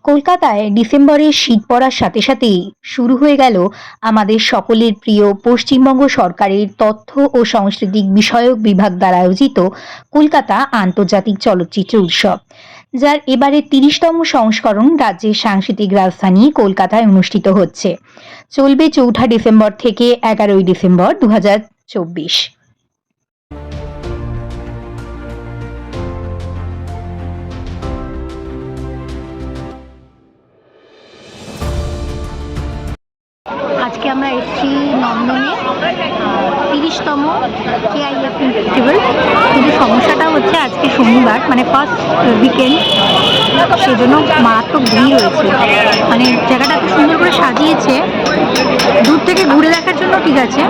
কলকাতায় ডিসেম্বরের শীত পড়ার সাথে সাথেই শুরু হয়ে গেল আমাদের সকলের প্রিয় পশ্চিমবঙ্গ সরকারের তথ্য ও সাংস্কৃতিক বিষয়ক বিভাগ দ্বারা আয়োজিত কলকাতা আন্তর্জাতিক চলচ্চিত্র উৎসব, যার এবারে ৩০তম সংস্করণ রাজ্যের সাংস্কৃতিক রাজধানী কলকাতায় অনুষ্ঠিত হচ্ছে। চলবে ৪ঠা ডিসেম্বর থেকে ১১ই ডিসেম্বর ২০২৪। আজকে আমরা এসেছি নন্দনে ৩০তম কেআইএফ ফেস্টিভ্যাল। কিন্তু সমস্যাটা হচ্ছে আজকে শনিবার, মানে ফার্স্ট উইকেন্ড, সেজন্য মারাত্মক ভিড় রয়েছে। মানে জায়গাটা এত সুন্দর করে সাজিয়েছে, দূর থেকে ঘুরে দেখার জন্য ঠিক আছে,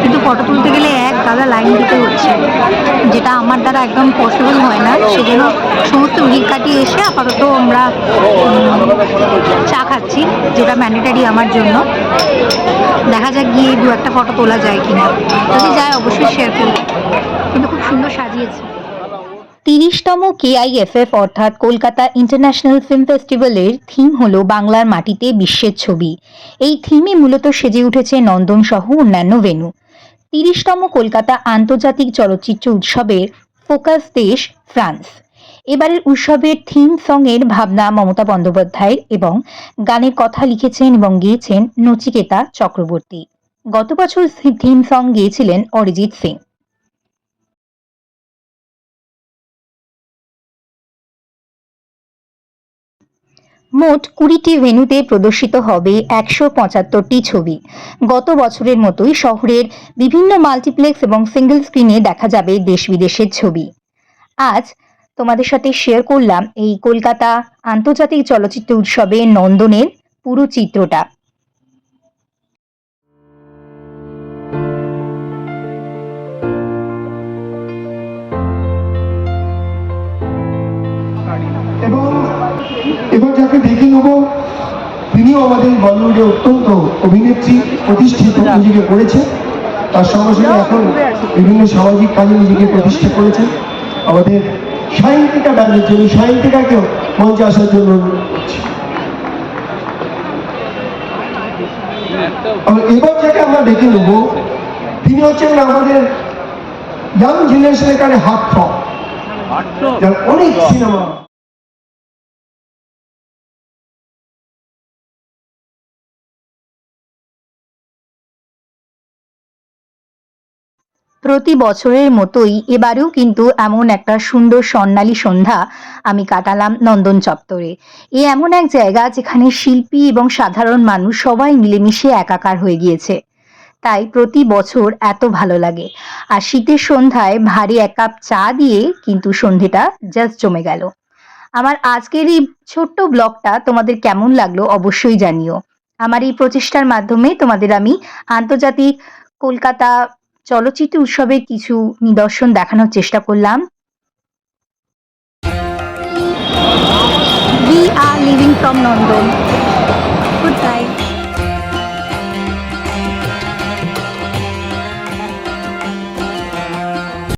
কিন্তু ফটো তুলতে গেলে এক গাদা লাইন দিতে হচ্ছে, যেটা আমার দ্বারা একদম পসিবল হয় না। সেজন্য সমস্ত ভিড় কাটিয়ে এসে আপাতত আমরা চা খাচ্ছি, যেটা ম্যান্ডেটারি আমার জন্য। দেখা যাক গিয়ে দু একটা ফটো তোলা যায় কিনা, যদি যায় অবশ্যই শেয়ার করব। কিন্তু খুব সুন্দর সাজিয়েছে। ৩০তম কেআইএফএফ অর্থাৎ কলকাতা ইন্টারন্যাশনাল ফিল্ম ফেস্টিভ্যালের থিম হলো বাংলার মাটিতে বিশ্বের ছবি। এই থিমে মূলত সেজে উঠেছে নন্দন সহ অন্যান্য ভেন্যু। ৩০তম কলকাতা আন্তর্জাতিক চলচ্চিত্র উৎসবের ফোকাস দেশ ফ্রান্স। এবারের উৎসবের থিম সঙের ভাবনা মমতা বন্দ্যোপাধ্যায়ের এবং গানের কথা লিখেছেন এবং গেয়েছেন নচিকেতা চক্রবর্তী। গত বছর থিম সং গেয়েছিলেন অরিজিৎ সিং। মোট ২০টি ভেন্যুতে প্রদর্শিত হবে ১৭৫টি ছবি। গত বছরের মতোই শহরের বিভিন্ন মাল্টিপ্লেক্স এবং সিঙ্গেল স্ক্রিনে দেখা যাবে দেশ বিদেশের ছবি। আজ তোমাদের সাথে শেয়ার করলাম এই কলকাতা আন্তর্জাতিক চলচ্চিত্র উৎসবে নন্দনের পুরো চিত্রটা। এবং যাকে দেখে নেব, তিনিও আমাদের বলিউডে অত্যন্ত অভিনেত্রী, প্রতিষ্ঠিত, নিজেকে করেছে। তার সঙ্গে সঙ্গে এখন বিভিন্ন সামাজিক কাজে নিজেকে প্রতিষ্ঠা করেছে। আমাদের সাহিত্যিকা ব্যানার্জি, সাহিত্যিকাকেও মঞ্চে আসার জন্য এবার যাকে আমরা দেখে নেব, তিনি হচ্ছেন আমাদের ইয়াং জেনারেশনের কাছে হার্টথ্রব, যার অনেক সিনেমা। প্রতি বছরের মতোই এবারেও কিন্তু এমন একটা সুন্দর স্বর্ণালী সন্ধ্যা আমি কাটালাম নন্দন চত্বরে। এ এমন এক জায়গা যেখানে শিল্পী এবং সাধারণ মানুষ সবাই মিলেমিশে একাকার হয়ে গিয়েছে, তাই প্রতি বছর এত ভালো লাগে। আর শীতের সন্ধ্যায় ভারী এক কাপ চা দিয়ে কিন্তু সন্ধেটা জাস্ট জমে গেল। আমার আজকের এই ছোট্ট ব্লগটা তোমাদের কেমন লাগলো অবশ্যই জানিও। আমার এই প্রচেষ্টার মাধ্যমে তোমাদের আমি আন্তর্জাতিক কলকাতা চলচ্চিত্র উৎসবের কিছু নিদর্শন দেখানোর চেষ্টা করলাম। We are living from London.